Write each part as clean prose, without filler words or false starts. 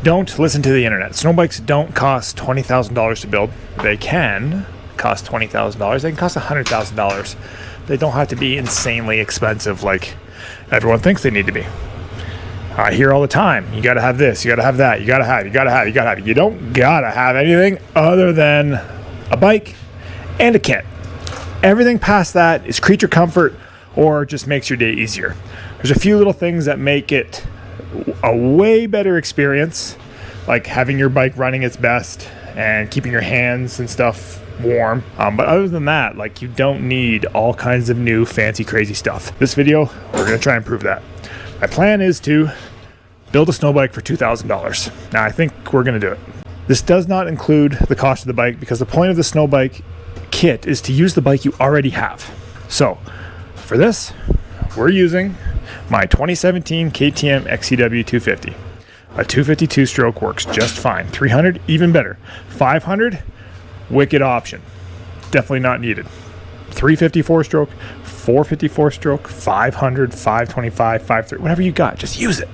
Don't listen to the internet. Snowbikes don't cost $20,000 to build. They can cost $20,000. They can cost $100,000. They don't have to be insanely expensive like everyone thinks they need to be. I hear all the time, you gotta have this, you gotta have that, you gotta have. You don't gotta have anything other than a bike and a kit. Everything past that is creature comfort or just makes your day easier. There's a few little things that make it a way better experience, like having your bike running its best and keeping your hands and stuff warm. But other than that, like, you don't need all kinds of new fancy crazy stuff. This video, we're gonna try and prove that. My plan is to build a snow bike for $2,000. Now I think we're gonna do it. This does not include the cost of the bike because the point of the snow bike kit is to use the bike you already have. So for this, we're using my 2017 KTM XCW 250. A 252 stroke works just fine. 300, even better. 500, wicked option. Definitely not needed. 354 stroke, 454 stroke, 500, 525, 530, whatever you got, just use it.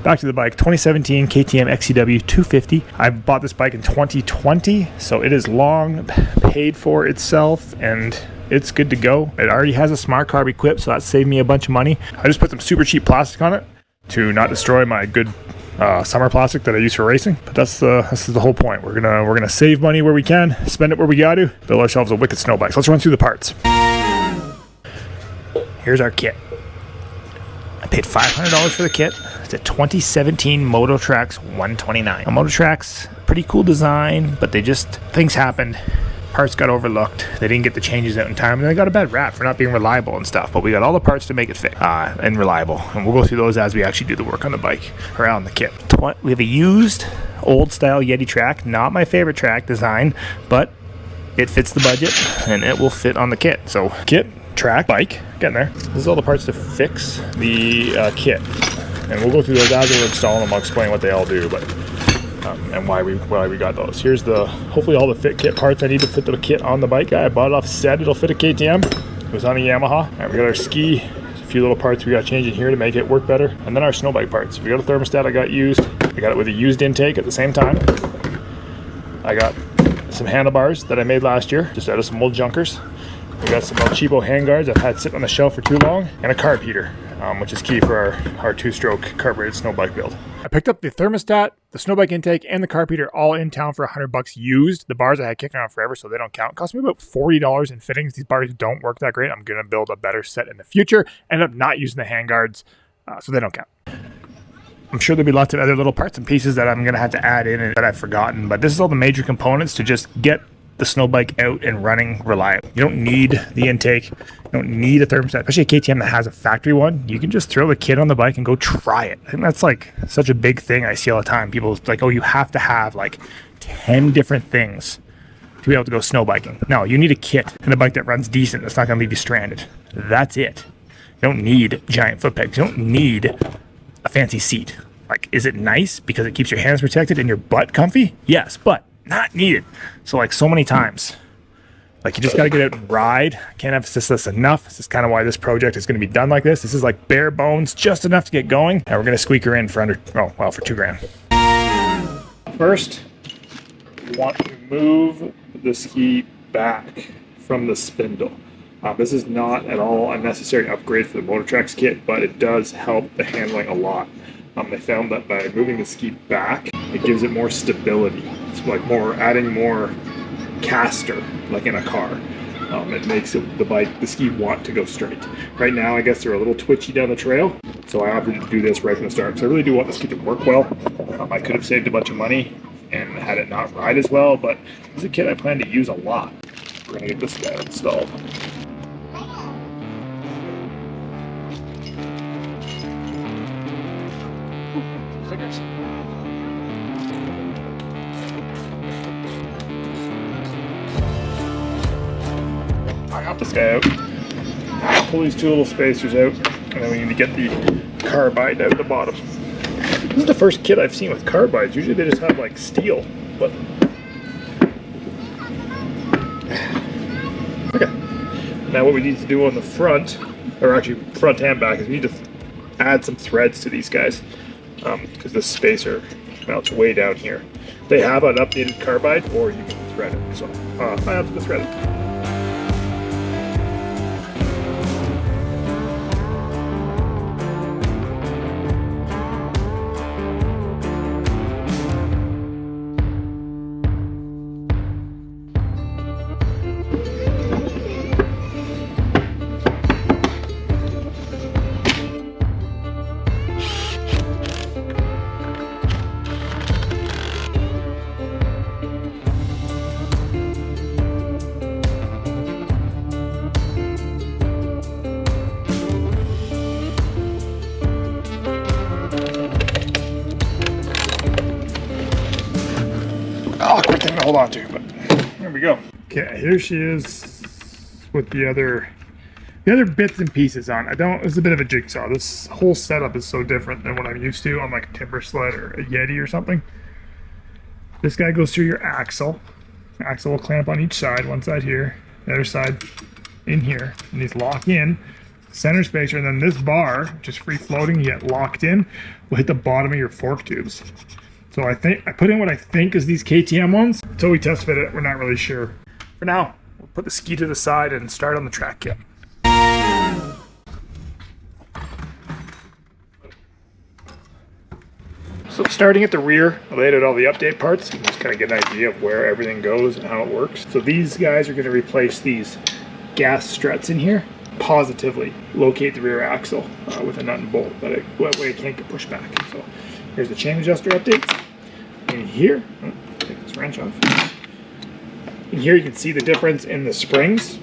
Back to the bike, 2017 KTM XCW 250. I bought this bike in 2020, so it is long paid for itself and it's good to go. It already has a smart carb equipped, so that saved me a bunch of money. I just put some super cheap plastic on it to not destroy my good summer plastic that I use for racing. But this is the whole point. We're gonna save money where we can, spend it where we got to, build ourselves a wicked snow bike. So let's run through the parts. Here's our kit. I paid $500 for the kit. It's a 2017 Moto-Trax 129. A Moto-Trax, pretty cool design, but things happened. Parts got overlooked. They didn't get the changes out in time, and they got a bad rap for not being reliable and stuff. But we got all the parts to make it fit and reliable, and we'll go through those as we actually do the work on the bike or on the kit. We have a used, old-style Yeti track. Not my favorite track design, but it fits the budget, and it will fit on the kit. So kit, track, bike, getting there. This is all the parts to fix the kit, and we'll go through those as we're installing them. I'll explain what they all do, but and why we got those. Here's hopefully all the fit kit parts I need to fit the kit on the bike. I bought it off set. It'll fit a KTM. It was on a Yamaha. All right, we got our ski. There's a few little parts we got to change in here to make it work better, and then our snow bike parts. We got a thermostat I got used. I got it with a used intake at the same time. I got some handlebars that I made last year, just out of some old junkers. We got some cheapo handguards I've had sitting on the shelf for too long, and a carb heater, which is key for our two-stroke carbureted snow bike build. I picked up the thermostat, the snow bike intake, and the carb heater all in town for $100 used. The bars I had kicking around forever, so they don't count. It cost me about $40 in fittings. These bars don't work that great. I'm going to build a better set in the future. End up not using the handguards, so they don't count. I'm sure there'll be lots of other little parts and pieces that I'm going to have to add in and that I've forgotten, but this is all the major components to just get the snow bike out and running reliable. You don't need the intake. You don't need a thermostat, especially a KTM that has a factory one. You can just throw the kit on the bike and go try it. I think that's like such a big thing I see all the time. People like, oh, you have to have like 10 different things to be able to go snow biking. No, you need a kit and a bike that runs decent. That's not going to leave you stranded. That's it. You don't need giant foot pegs. You don't need a fancy seat. Like, is it nice because it keeps your hands protected and your butt comfy? Yes, but not needed. So like so many times, like you just got to get out and ride. I can't emphasize this enough. This is kind of why this project is going to be done like this. This is like bare bones, just enough to get going. And we're going to squeak her in for for $2,000. First, you want to move the ski back from the spindle. This is not at all a necessary upgrade for the Moto-Trax kit, but it does help the handling a lot. They found that by moving the ski back, it gives it more stability. It's like adding more caster, like in a car. It makes the ski want to go straight. Right now, I guess they're a little twitchy down the trail, so I opted to do this right from the start. So I really do want the ski to work well. I could have saved a bunch of money and had it not ride as well, but this is a kit I plan to use a lot. We're gonna get this guy installed. Stickers. I got this guy out. Pull these two little spacers out, and then we need to get the carbide out the bottom. This is the first kit I've seen with carbides. Usually they just have like steel, but okay. Now what we need to do on the front, or actually front and back, is we need to add some threads to these guys. because the spacer mounts way down here. They have an updated carbide, or you can thread it. So I have to thread it. Awkward thing to hold on to, but there we go. Okay, here she is with the other bits and pieces on. It's a bit of a jigsaw. This whole setup is so different than what I'm used to on like a timbersled or a Yeti or something. This guy goes through your axle. The axle will clamp on each side, one side here, the other side in here, and these lock in. Center spacer, and then this bar, which is free floating, you get locked in, will hit the bottom of your fork tubes. So I put in what I think is these KTM ones. Until we test fit it, we're not really sure. For now, we'll put the ski to the side and start on the track kit. So starting at the rear, I laid out all the update parts and just kind of get an idea of where everything goes and how it works. So these guys are going to replace these gas struts in here. Positively locate the rear axle with a nut and bolt. That way it can't get pushed back. So here's the chain adjuster updates. In here, take this wrench off. In here you can see the difference in the springs.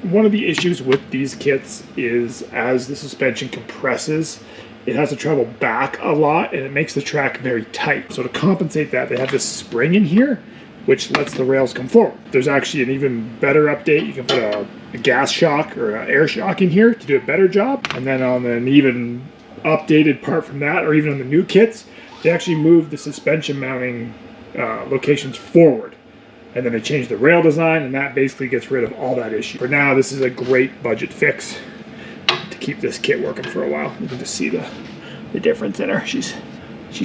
One of the issues with these kits is as the suspension compresses, it has to travel back a lot and it makes the track very tight. So to compensate that, they have this spring in here which lets the rails come forward. There's actually an even better update. You can put a gas shock or an air shock in here to do a better job. And then on an even updated part from that, or even on the new kits, they actually move the suspension mounting locations forward. And then they change the rail design, and that basically gets rid of all that issue. For now, this is a great budget fix to keep this kit working for a while. You can just see the difference in her. She's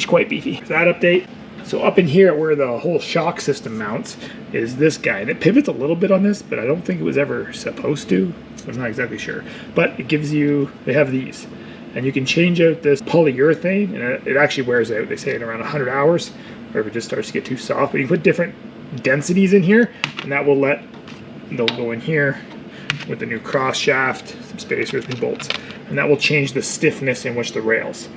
quite beefy. That update. So up in here where the whole shock system mounts is this guy, and it pivots a little bit on this, but I don't think it was ever supposed to. I'm not exactly sure. But it gives you, they have these, and you can change out this polyurethane, and it actually wears out, they say, in around 100 hours, or if it just starts to get too soft. But you put different densities in here, and that will they'll go in here with the new cross shaft, some spacers and bolts, and that will change the stiffness in which the rails.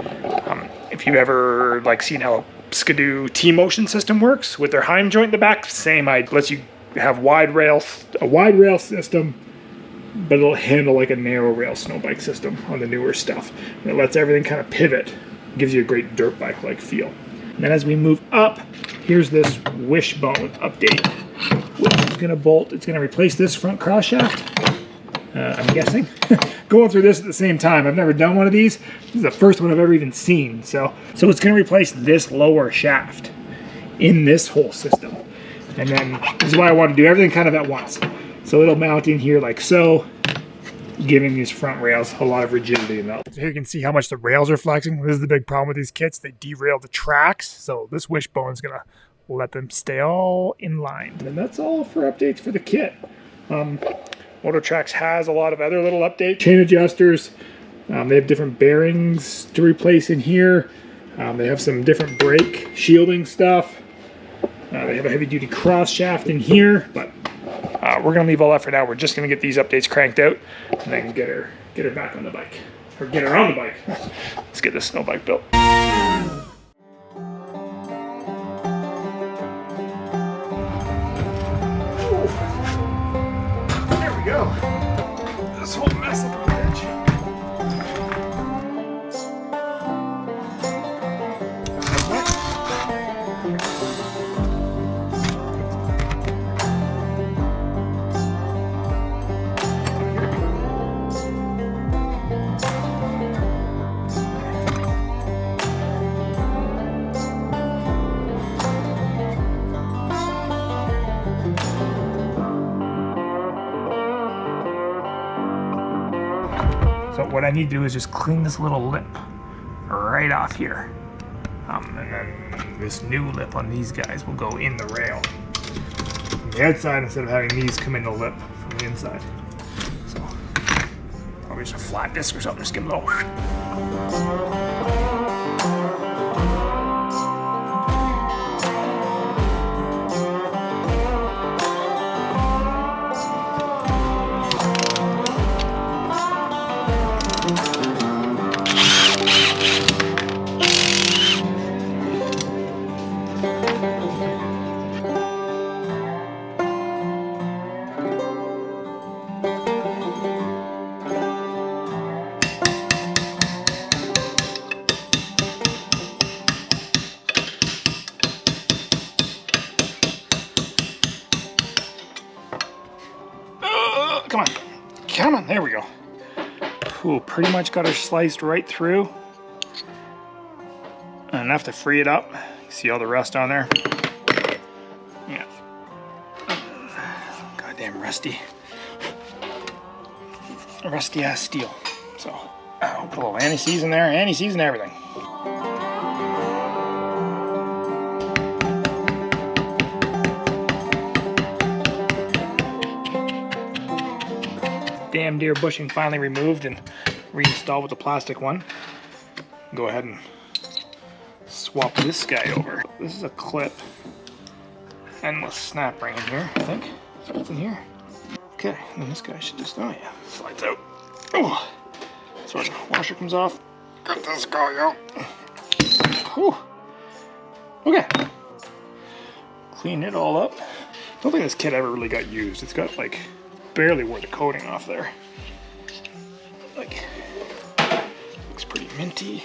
If you ever seen how Skidoo T-motion system works with their Heim joint in the back, same idea. Lets you have a wide rail system, but it'll handle like a narrow rail snowbike system on the newer stuff. And it lets everything kind of pivot, gives you a great dirt bike-like feel. And then as we move up, here's this wishbone update, which is going to bolt. It's going to replace this front cross shaft. I'm guessing. Going through this at the same time. I've never done one of these. This is the first one I've ever even seen. So it's going to replace this lower shaft in this whole system. And then this is why I want to do everything kind of at once. So it'll mount in here like so, giving these front rails a lot of rigidity in them. So here you can see how much the rails are flexing. This is the big problem with these kits. They derail the tracks. So this wishbone is going to let them stay all in line. And that's all for updates for the kit. Moto-Trax has a lot of other little updates. Chain adjusters. They have different bearings to replace in here. They have some different brake shielding stuff. They have a heavy duty cross shaft in here, but we're gonna leave all that for now. We're just gonna get these updates cranked out and then get her back on the bike, or get her on the bike. Let's get this snow bike built. There we go. This whole mess up the edge. So what I need to do is just clean this little lip right off here. And then this new lip on these guys will go in the rail from the outside instead of having these come in the lip from the inside. So probably just a flat disc or something, just give them a little. Come on, there we go. Ooh, pretty much got her sliced right through. Enough to free it up. See all the rust on there? Yeah. Goddamn rusty. Rusty ass steel. So, I'll put a little anti-seize in there, anti-seize and everything. Damn deer bushing finally removed and reinstalled with the plastic one. Go ahead and swap this guy over. This is a clip. Endless snap ring in here, I think. So what's in here? Okay, and this guy should just, oh yeah, slides out. Oh, so the washer comes off. Got this guy out. Whew. Okay. Clean it all up. Don't think this kit ever really got used. It's got like barely wore the coating off there. Like, looks pretty minty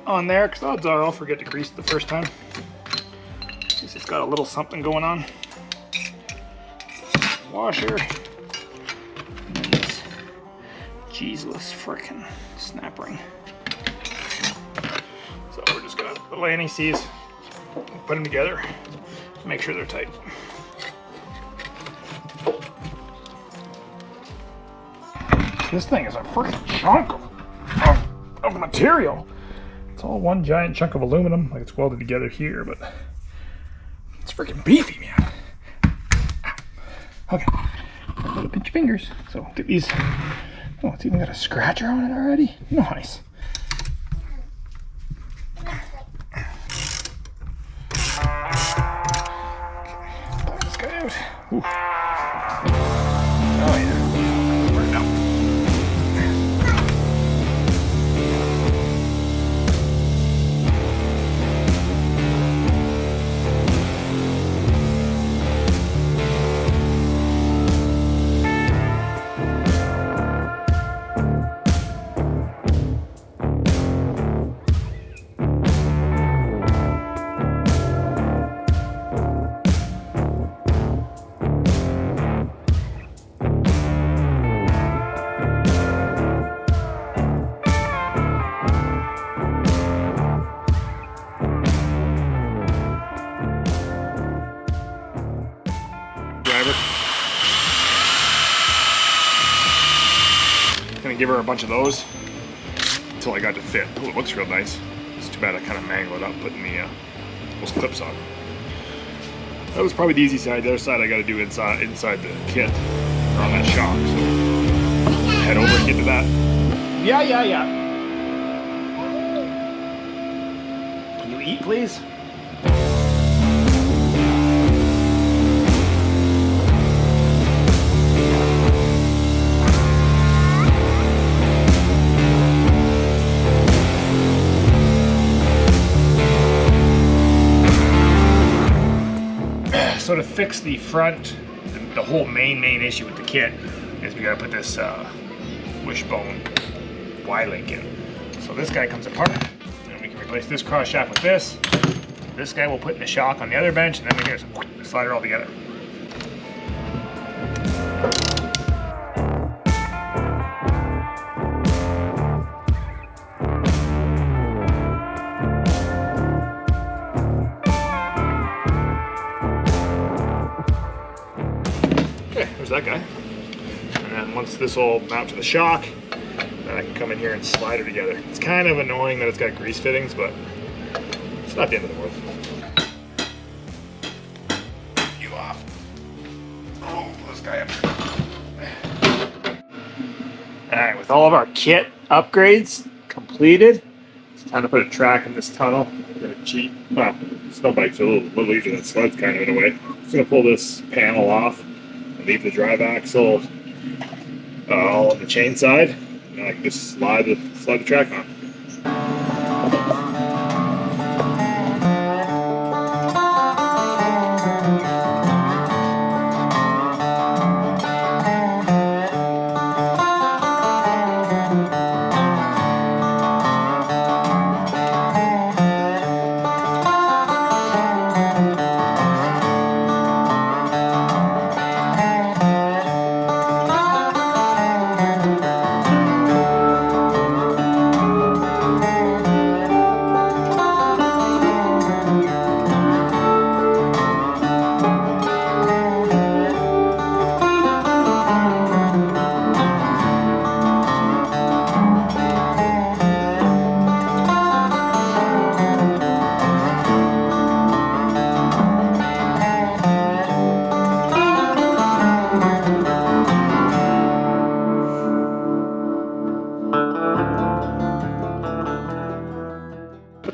on there, because odds are I'll forget to grease it the first time. It's got a little something going on. Washer. And then this Jesus frickin' snap ring. So we're just gonna little anti-seize, put them together, make sure they're tight. This thing is a freaking chunk of material. It's all one giant chunk of aluminum, like it's welded together here, but it's freaking beefy, man. Okay, pinch your fingers. So get these. Oh, it's even got a scratcher on it already. Nice. Okay, pop this guy out. Ooh. Oh yeah. Gonna give her a bunch of those until I got to fit. Oh, it looks real nice. It's too bad I kind of mangled it up putting those clips on. That was probably the easy side. The other side I got to do inside the kit or on that shock. So head over and get to that. Yeah. Can you eat, please? So to fix the front, the whole main issue with the kit is we gotta put this wishbone Y-link in. So this guy comes apart, and we can replace this cross shaft with this. This guy we'll put in the shock on the other bench, and then we can just slide it all together. There's that guy. And then once this will mount to the shock, then I can come in here and slide it together. It's kind of annoying that it's got grease fittings, but not the end of the world. You off. Oh, this guy up. Alright, with all of our kit upgrades completed, it's time to put a track in this tunnel. We're going to cheat. Well, snowbikes are a little easier than sleds, kind of, in a way. Just going to pull this panel off and leave the drive axle all on the chain side. And I can just slide the track on.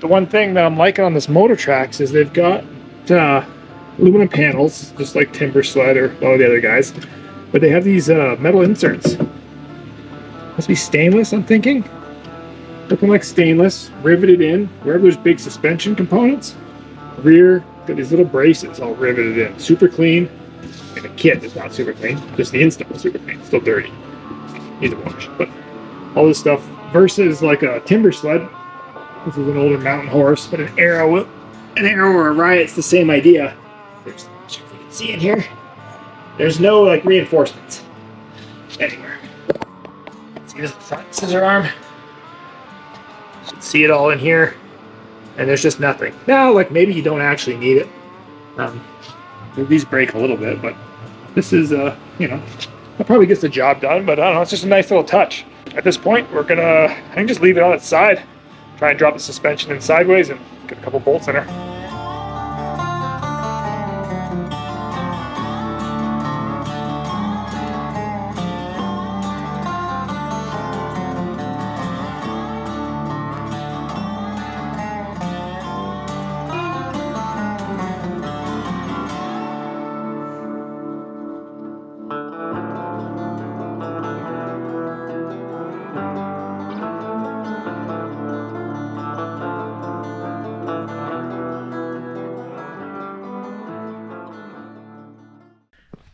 The one thing that I'm liking on this Moto-Trax is they've got aluminum panels, just like Timbersled or all the other guys, but they have these metal inserts. Must be stainless, I'm thinking. Looking like stainless, riveted in wherever there's big suspension components. Rear, got these little braces all riveted in. Super clean. And the kit is not super clean, just the instant was super clean. Still dirty. Needs a wash. But all this stuff versus like a Timbersled. This is an older mountain horse, but an Arrow or a Riot's the same idea. There's, if you can see it here, there's no like reinforcements anywhere. See this front scissor arm? You can see it all in here, and there's just nothing. Now, like maybe you don't actually need it. These break a little bit, but this is you know, that probably gets the job done. But I don't know, it's just a nice little touch. At this point, we're gonna I can just leave it on its side. Try and drop the suspension in sideways and get a couple bolts in her.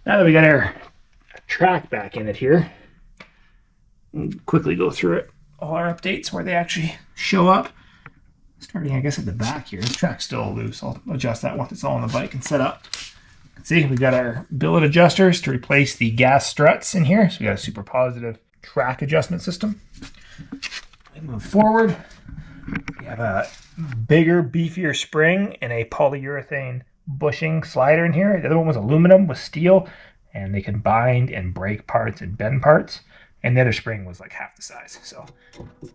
Now that we got our track back in it here, we'll quickly go through it. All our updates where they actually show up. Starting, I guess, at the back here. This track's still loose. I'll adjust that once it's all on the bike and set up. You can see we've got our billet adjusters to replace the gas struts in here. So we got a super positive track adjustment system. We move forward. We have a bigger, beefier spring and a polyurethane bushing slider in here. The other one was aluminum with steel, and they can bind and break parts and bend parts. And the other spring was like half the size. So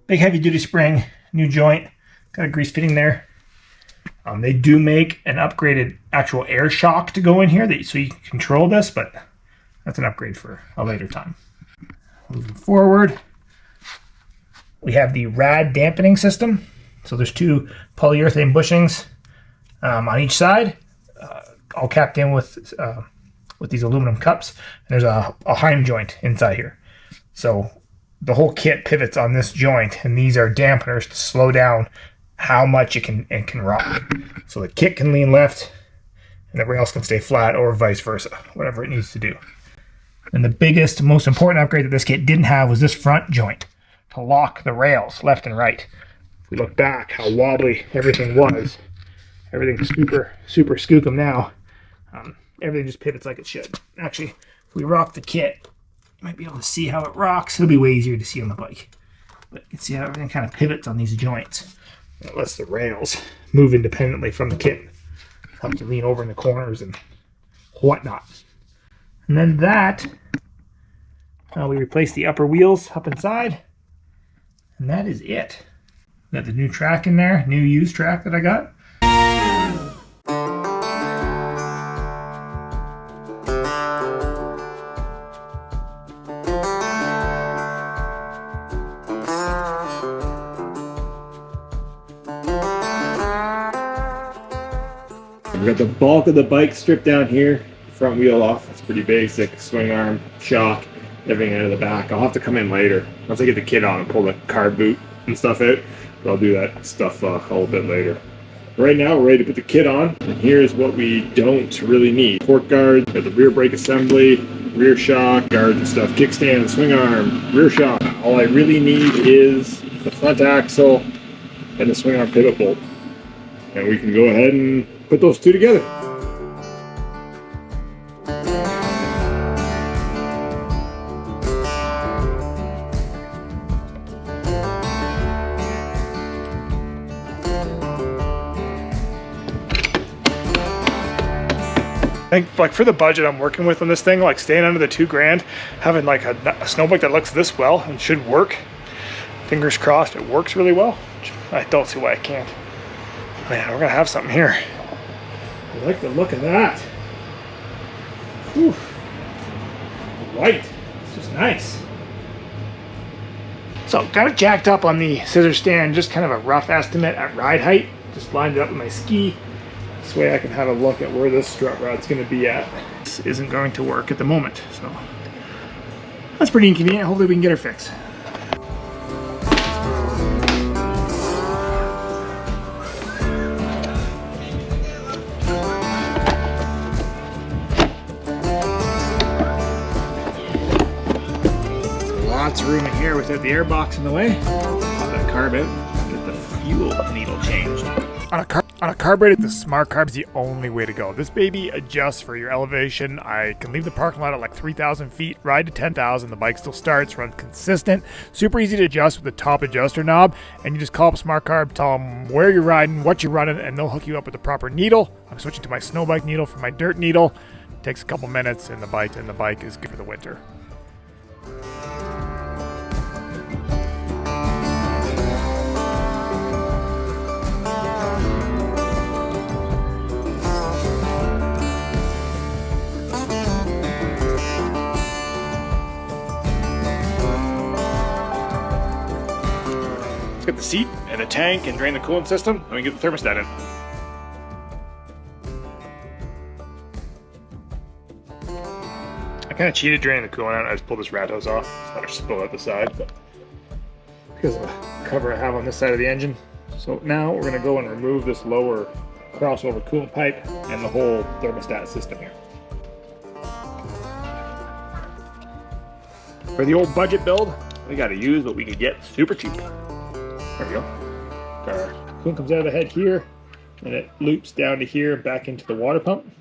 big heavy duty spring, new joint, got a grease fitting there. They do make an upgraded actual air shock to go in here so you can control this, but that's an upgrade for a later time. Moving forward, we have the rad dampening system. So there's two polyurethane bushings on each side, all capped in with these aluminum cups. And there's a Heim joint inside here. So the whole kit pivots on this joint, and these are dampeners to slow down how much it can rock. So the kit can lean left, and the rails can stay flat, or vice versa, whatever it needs to do. And the biggest, most important upgrade that this kit didn't have was this front joint to lock the rails left and right. If we look back how wobbly everything was, everything's super skookum now. Everything just pivots like it should. Actually, if we rock the kit, you might be able to see how it rocks. It'll be way easier to see on the bike. But you can see how everything kind of pivots on these joints. It lets the rails move independently from the kit. Helps you lean over in the corners and whatnot. And then that, we replace the upper wheels up inside. And that is it. Got the new track in there, new used track that I got. We've got the bulk of the bike stripped down here. Front wheel off. It's pretty basic. Swing arm, shock, everything out of the back. I'll have to come in later once I get the kit on and pull the carb boot and stuff out. But I'll do that stuff a little bit later. Right now we're ready to put the kit on, and here's what we don't really need. Fork guards, got the rear brake assembly, rear shock, guards and stuff, kickstand, swing arm, rear shock. All I really need is the front axle and the swing arm pivot bolt. And we can go ahead and put those two together. I think like for the budget I'm working with on this thing, like staying under the $2,000, having like a snowbike that looks this well and should work. Fingers crossed it works really well. I don't see why I can't. Man, we're gonna have something here. I like the look of that. Whew. White, it's just nice. So got it jacked up on the scissor stand, just kind of a rough estimate at ride height. Just lined it up with my ski. This way I can have a look at where this strut rod's going to be at. This isn't going to work at the moment, so that's pretty inconvenient. Hopefully we can get her fixed. Lots of room in here without the air box in the way. Pop that carb out and get the fuel needle changed. On a carbureted, the smart carb's the only way to go. This baby adjusts for your elevation. I can leave the parking lot at like 3,000 feet, ride to 10,000, the bike still starts, runs consistent. Super easy to adjust with the top adjuster knob, and you just call up smart carb, tell them where you're riding, what you're running, and they'll hook you up with the proper needle. I'm switching to my snowbike needle from my dirt needle. It takes a couple minutes, and the bike is good for the winter. Let's get the seat and a tank and drain the coolant system, and we get the thermostat in. I kind of cheated draining the coolant out. I just pulled this rat hose off, just let her spill out the side, but because of the cover I have on this side of the engine. So now we're going to go and remove this lower crossover coolant pipe and the whole thermostat system here. For the old budget build, we got to use what we could get super cheap. There we go. Our coolant comes out of the head here, and it loops down to here, back into the water pump.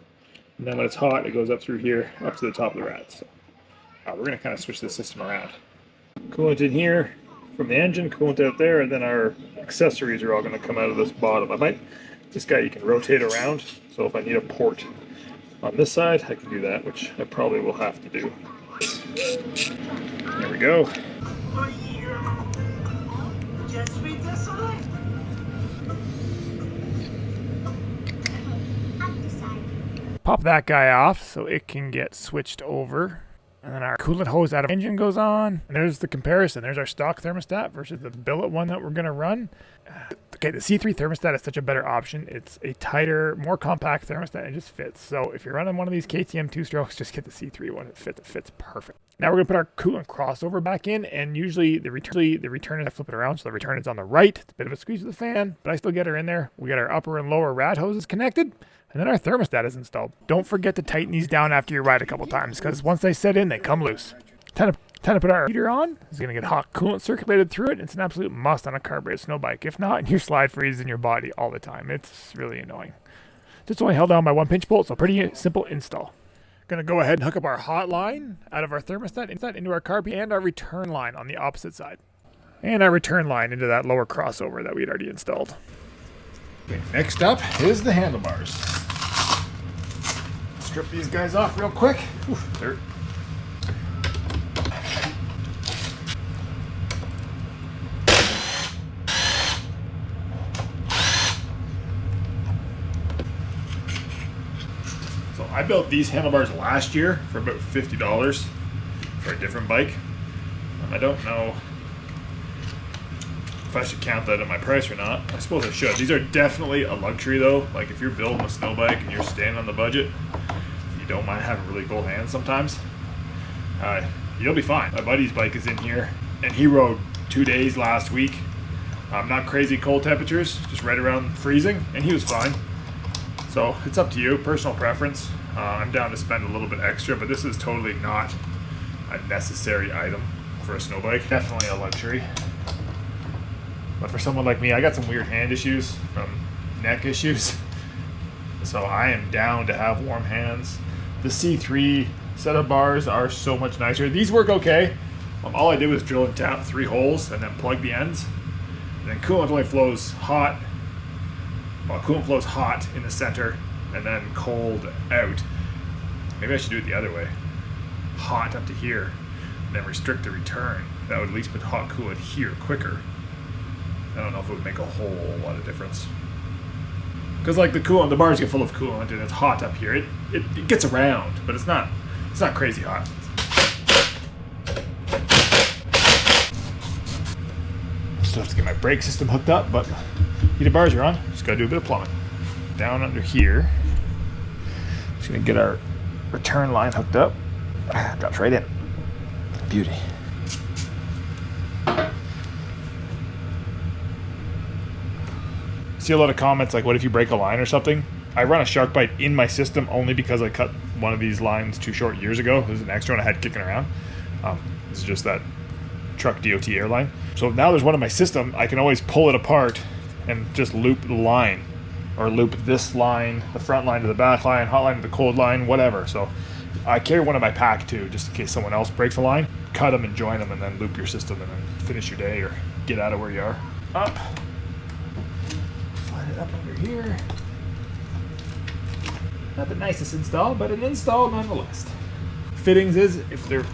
And then when it's hot, it goes up through here, up to the top of the rat. So we're going to kind of switch the system around. Coolant in here from the engine, coolant out there, and then our accessories are all going to come out of this bottom. This guy you can rotate around, so if I need a port on this side, I can do that, which I probably will have to do. There we go. Pop that guy off so it can get switched over. And then our coolant hose out of engine goes on. And there's the comparison. There's our stock thermostat versus the billet one that we're going to run. Okay, the C3 thermostat is such a better option. It's a tighter, more compact thermostat, and it just fits. So if you're running one of these KTM 2-strokes, just get the C3 one. It fits perfect. Now we're going to put our coolant crossover back in, and usually the return is, I flip it around, so the return is on the right. It's a bit of a squeeze with the fan, but I still get her in there. We got our upper and lower rat hoses connected, and then our thermostat is installed. Don't forget to tighten these down after you ride a couple times, because once they set in, they come loose. Time to put our heater on. It's going to get hot coolant circulated through it. It's an absolute must on a carbureted snow bike. If not, your slide freezes in your body all the time. It's really annoying. Just only held down by one pinch bolt, so pretty simple install. Going to go ahead and hook up our hot line out of our thermostat into our carb and our return line on the opposite side. And our return line into that lower crossover that we had already installed. Okay, next up is the handlebars. Strip these guys off real quick. Oof, dirt. So I built these handlebars last year for about $50 for a different bike. I don't know if I should count that in my price or not. I suppose I should. These are definitely a luxury though. Like if you're building a snow bike and you're staying on the budget, you don't mind having really cold hands sometimes, you'll be fine. My buddy's bike is in here and he rode 2 days last week. Not crazy cold temperatures, just right around freezing, and he was fine. So it's up to you, personal preference. I'm down to spend a little bit extra, but this is totally not a necessary item for a snow bike. Definitely a luxury. But for someone like me, I got some weird hand issues from neck issues. So I am down to have warm hands. The C3 set of bars are so much nicer. These work okay. All I did was drill and tap 3 holes and then plug the ends. And then coolant only flows hot. Well, coolant flows hot in the center and then cold out. Maybe I should do it the other way. Hot up to here and then restrict the return. That would at least put hot coolant here quicker. I don't know if it would make a whole lot of difference. Because like the coolant, the bars get full of coolant and it's hot up here. It gets around, but it's not crazy hot. Still have to get my brake system hooked up, but heated bars are on. Just gotta do a bit of plumbing. Down under here, just gonna get our return line hooked up. Drops right in. Beauty. See a lot of comments like, what if you break a line or something? I run a shark bite in my system only because I cut one of these lines too short years ago. There's an extra one I had kicking around. This is just that truck DOT airline. So now there's one in my system, I can always pull it apart and just loop the line, or loop this line, the front line to the back line, hot line to the cold line, whatever. So I carry one in my pack too, just in case someone else breaks a line. Cut them and join them and then loop your system and then finish your day or get out of where you are. Up. Slide it up under here. Not the nicest install, but an install nonetheless. Fittings is, if they're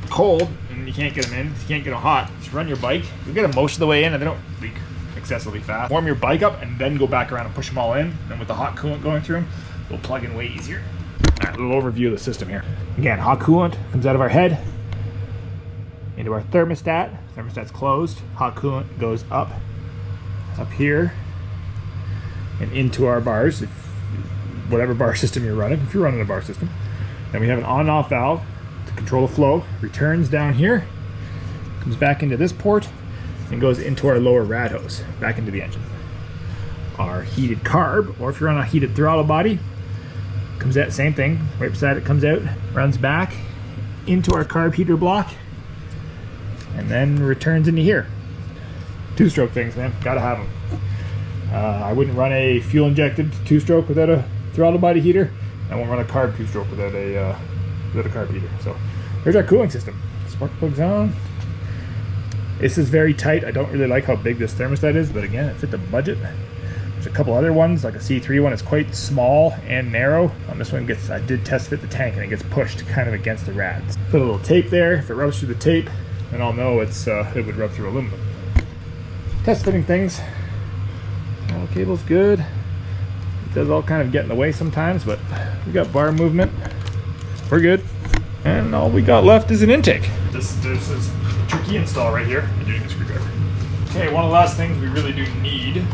cold and you can't get them in, you can't get them hot, just run your bike. You'll get them most of the way in and they don't leak excessively fast. Warm your bike up and then go back around and push them all in. And with the hot coolant going through them, they'll plug in way easier. All right, a little overview of the system here. Again, hot coolant comes out of our head into our thermostat. Thermostat's closed. Hot coolant goes up here and into our bars, if whatever bar system you're running, if you're running a bar system. Then we have an on and off valve to control the flow. Returns down here, comes back into this port, and goes into our lower rad hose, back into the engine. Our heated carb, or if you're on a heated throttle body, comes out, same thing, right beside it comes out, runs back into our carb heater block, and then returns into here. 2-stroke things, man, gotta have them. I wouldn't run a fuel injected 2-stroke without a throttle body heater. I won't run a carb 2-stroke without a carb heater. So there's our cooling system. Spark plugs on. This is very tight. I don't really like how big this thermostat is, but again, it fit the budget. There's a couple other ones, like a C3 one. It's quite small and narrow. This one I did test fit the tank, and it gets pushed kind of against the rads. Put a little tape there. If it rubs through the tape, then I'll know it would rub through aluminum. Test fitting things. All the cable's good. It does all kind of get in the way sometimes, but we got bar movement. We're good. And all we got left is an intake. This is a tricky install right here. I'm doing a screwdriver. Okay, one of the last things we really do need,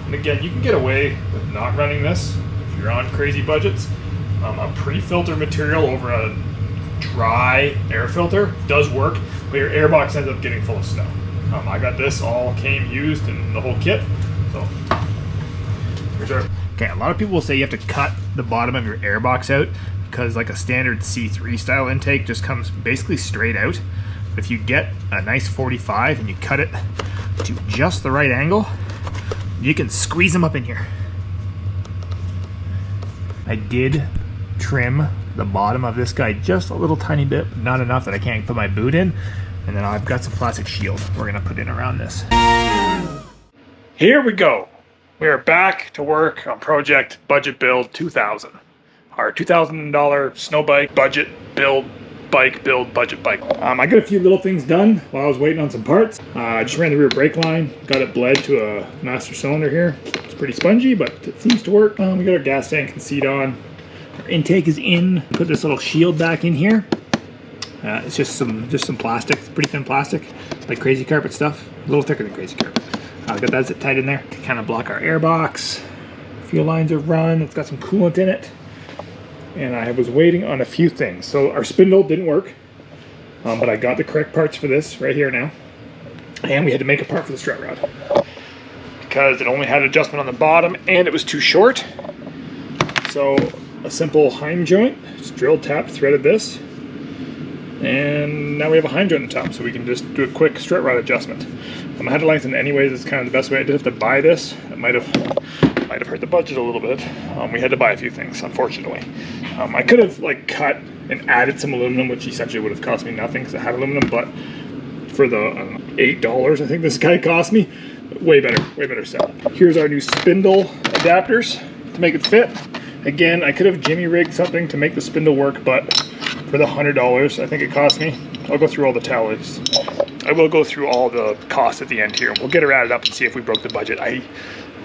and again, you can get away with not running this if you're on crazy budgets. A pre-filter material over a dry air filter does work, but your airbox ends up getting full of snow. I got this, all came used in the whole kit. So here's our. Okay, a lot of people will say you have to cut the bottom of your airbox out because like a standard C3 style intake just comes basically straight out. But if you get a nice 45 and you cut it to just the right angle, you can squeeze them up in here. I did trim the bottom of this guy just a little tiny bit, but not enough that I can't put my boot in. And then I've got some plastic shield we're gonna put in around this. Here we go. We are back to work on Project Budget Build 2000. Our $2,000 snow bike budget build budget bike. I got a few little things done while I was waiting on some parts. I just ran the rear brake line, got it bled to a master cylinder here. It's pretty spongy, but it seems to work. We got our gas tank and seat on. Our intake is in. Put this little shield back in here. It's just some plastic. It's pretty thin plastic, like crazy carpet stuff. A little thicker than crazy carpet. Got that zip tied in there to kind of block our air box. Fuel lines are run. It's got some coolant in it. And I was waiting on a few things. So our spindle didn't work, but I got the correct parts for this right here now. And we had to make a part for the strut rod because it only had adjustment on the bottom and it was too short. So a simple Heim joint, just drilled, tapped, threaded this, and now we have a Heim joint on the top, so we can just do a quick strut rod adjustment. I had to lengthen anyways. It's kind of the best way. I did have to buy this. It might have hurt the budget a little bit. We had to buy a few things, unfortunately. I could have like cut and added some aluminum, which essentially would have cost me nothing because I had aluminum, but for the $8 I think this guy cost me, way better setup. Here's our new spindle adapters to make it fit. Again, I could have jimmy rigged something to make the spindle work, but for the $100 I think it cost me, I'll go through all the tallies. I will go through all the costs at the end here. We'll get her added up and see if we broke the budget.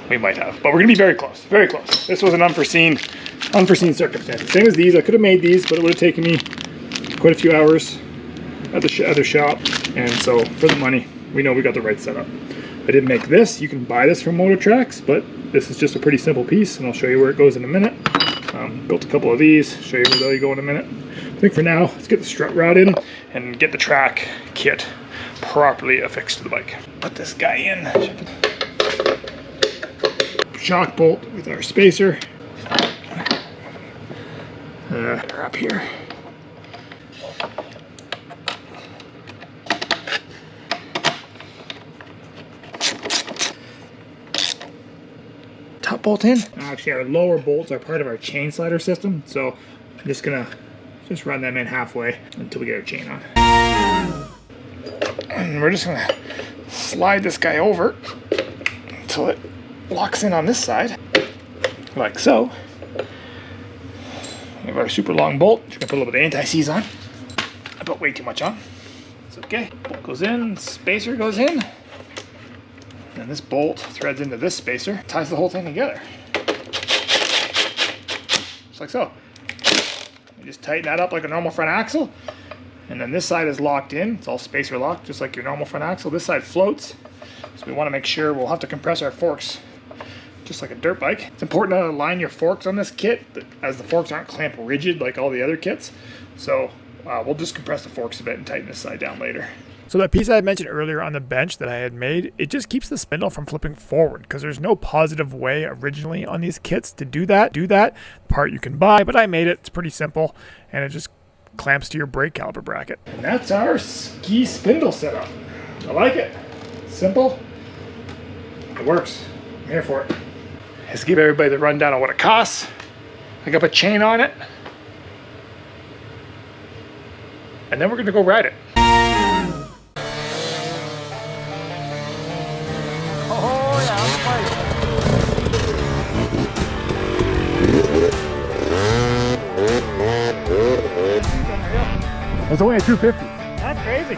We might have, but we're gonna be very close, very close. This was an unforeseen circumstance. Same as these, I could have made these, but it would have taken me quite a few hours at the other shop. And so for the money, we know we got the right setup. I did make this. You can buy this from Moto-Trax, but this is just a pretty simple piece, and I'll show you where it goes in a minute. Built a couple of these, show you where they go in a minute. I think for now, let's get the strut rod in and get the track kit properly affixed to the bike. Put this guy in. Shock bolt with our spacer. Up here. Top bolt in. Actually, our lower bolts are part of our chain slider system, so I'm just gonna run them in halfway until we get our chain on. And we're just gonna slide this guy over until it locks in on this side, like so. We have our super long bolt. Just gonna put a little bit of anti-seize on. I put way too much on. It's okay. Bolt goes in, spacer goes in. And this bolt threads into this spacer, ties the whole thing together. Just like so. You just tighten that up like a normal front axle. And then this side is locked in. It's all spacer locked, just like your normal front axle. This side floats. So we want to make sure we'll have to compress our forks just like a dirt bike. It's important to align your forks on this kit, as the forks aren't clamp rigid like all the other kits. So we'll just compress the forks a bit and tighten this side down later. So that piece I had mentioned earlier on the bench that I had made, it just keeps the spindle from flipping forward because there's no positive way originally on these kits to do that. Part you can buy, but I made it. It's pretty simple, and it just clamps to your brake caliper bracket. And that's our ski spindle setup. I like it. It's simple. It works. I'm here for it. Let's give everybody the rundown on what it costs. I got a chain on it, and then we're gonna go ride it. It's only a 250. That's crazy.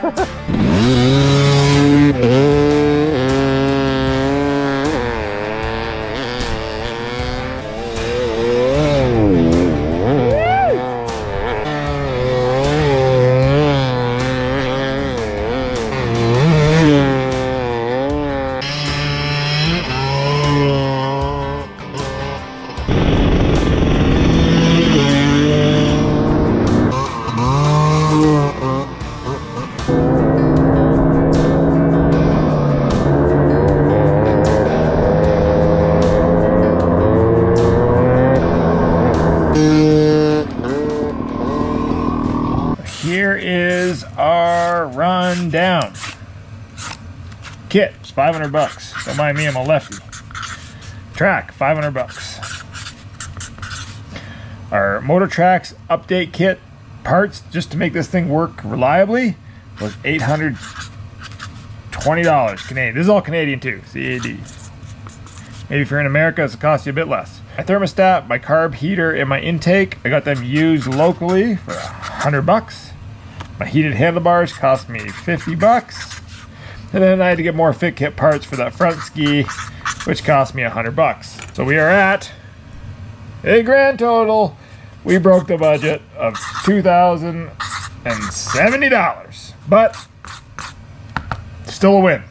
Here is our rundown. Kit, it's $500. Don't mind me, I'm a lefty. Track, $500. Our Moto-Trax update kit parts, just to make this thing work reliably, was $820 Canadian. This is all Canadian too, CAD. Maybe if you're in America, it'll cost you a bit less. My thermostat, my carb heater, and my intake, I got them used locally for $100. My heated handlebars cost me $50. And then I had to get more fit kit parts for that front ski, which cost me $100. So we are at a grand total. We broke the budget of $2,000 $170, but still a win.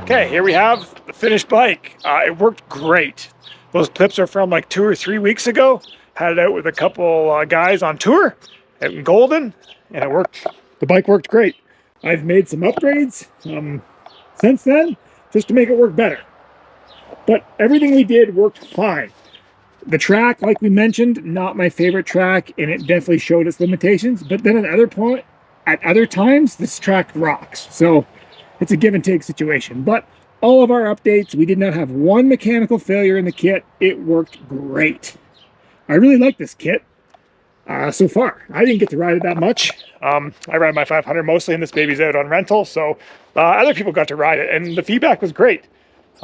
Okay, here we have the finished bike. It worked great. Those clips are from like 2 or 3 weeks ago. Had it out with a couple guys on tour out in Golden, and it worked. The bike worked great. I've made some upgrades since then just to make it work better. But everything we did worked fine. The track, like we mentioned, not my favorite track, and it definitely showed its limitations. But then at other times, this track rocks. So it's a give and take situation. But all of our updates, we did not have one mechanical failure in the kit. It worked great. I really like this kit so far. I didn't get to ride it that much. I ride my 500 mostly, and this baby's out on rental. So other people got to ride it, and the feedback was great.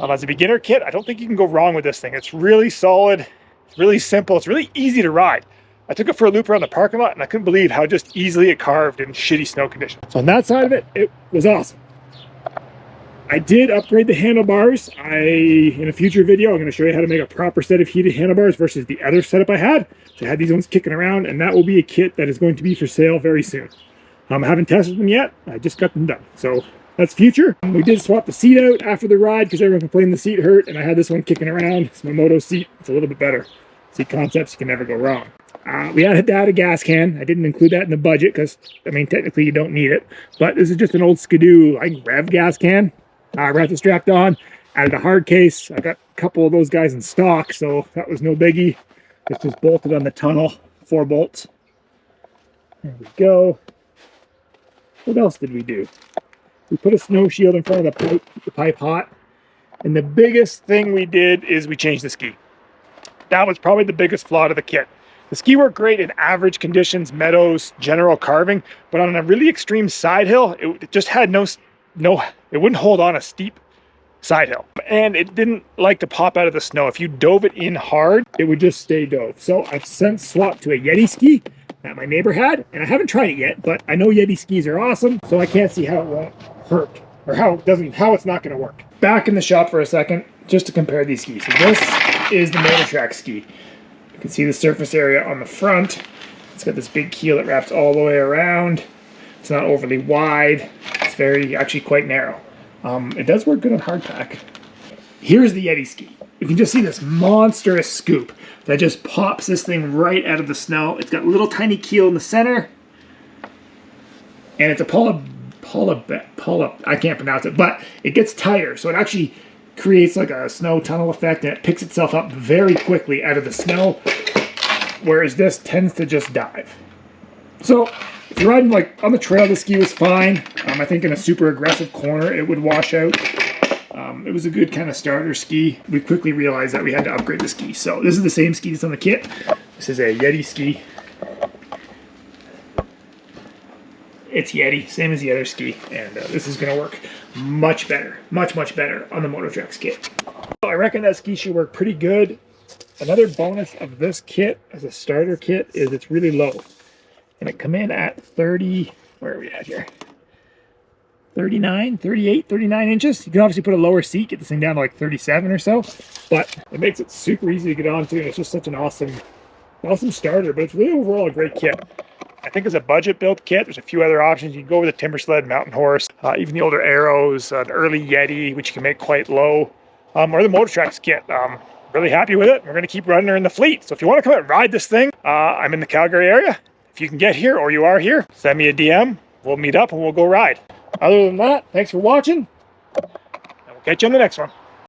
As a beginner kit, I don't think you can go wrong with this thing. It's really solid. It's really simple. It's really easy to ride. I took it for a loop around the parking lot, and I couldn't believe how just easily it carved in shitty snow conditions. So on that side of it, it was awesome. I did upgrade the handlebars. In a future video, I'm going to show you how to make a proper set of heated handlebars versus the other setup I had. So I had these ones kicking around, and that will be a kit that is going to be for sale very soon. I haven't tested them yet. I just got them done. So that's future. We did swap the seat out after the ride because everyone complained the seat hurt, and I had this one kicking around. It's my Moto seat. It's a little bit better. Seat concepts, you can never go wrong. We had to add a gas can. I didn't include that in the budget because, I mean, technically you don't need it. But this is just an old Skidoo, like, Rev gas can. Ratchet strapped on. Added a hard case. I got a couple of those guys in stock, so that was no biggie. It's just bolted on the tunnel. 4 bolts. There we go. What else did we do? We put a snow shield in front of the pipe, keep the pipe hot. And the biggest thing we did is we changed the ski. That was probably the biggest flaw to the kit. The ski worked great in average conditions, meadows, general carving, but on a really extreme side hill, it just had it wouldn't hold on a steep side hill. And it didn't like to pop out of the snow. If you dove it in hard, it would just stay dove. So I've since swapped to a Yeti ski that my neighbor had, and I haven't tried it yet, but I know Yeti skis are awesome, so I can't see how it won't hurt, or how it's not going to work. Back in the shop for a second, just to compare these skis. So this is the Moto-Trax ski. You can see the surface area on the front. It's got this big keel that wraps all the way around. It's not overly wide. It's actually quite narrow. It does work good on hardpack. Here's the Yeti ski. You can just see this monstrous scoop that just pops this thing right out of the snow. It's got a little tiny keel in the center, and it's a I can't pronounce it, but it gets tighter, so it actually creates like a snow tunnel effect, and it picks itself up very quickly out of the snow, whereas this tends to just dive. So if you're riding like on the trail, the ski was fine. I think in a super aggressive corner it would wash out. It was a good kind of starter ski. We quickly realized that we had to upgrade the ski. So this is the same ski that's on the kit. This is a Yeti ski. It's Yeti, same as the other ski, and this is going to work much better, much better on the Moto-Trax kit. So I reckon that ski should work pretty good. Another bonus of this kit as a starter kit is it's really low. And it come in at 30, where are we at here? 39, 38, 39 inches. You can obviously put a lower seat, get this thing down to like 37 or so, but it makes it super easy to get onto, and it's just such an awesome starter, but it's really overall a great kit. I think as a budget built kit, there's a few other options. You can go with a timbersled, mountain horse, even the older Arrows, an early Yeti, which you can make quite low, or the Moto-Trax kit. Really happy with it. We're going to keep running her in the fleet. So if you want to come out and ride this thing, I'm in the Calgary area. If you can get here or you are here, send me a DM. We'll meet up and we'll go ride. Other than that, thanks for watching, and we'll catch you on the next one.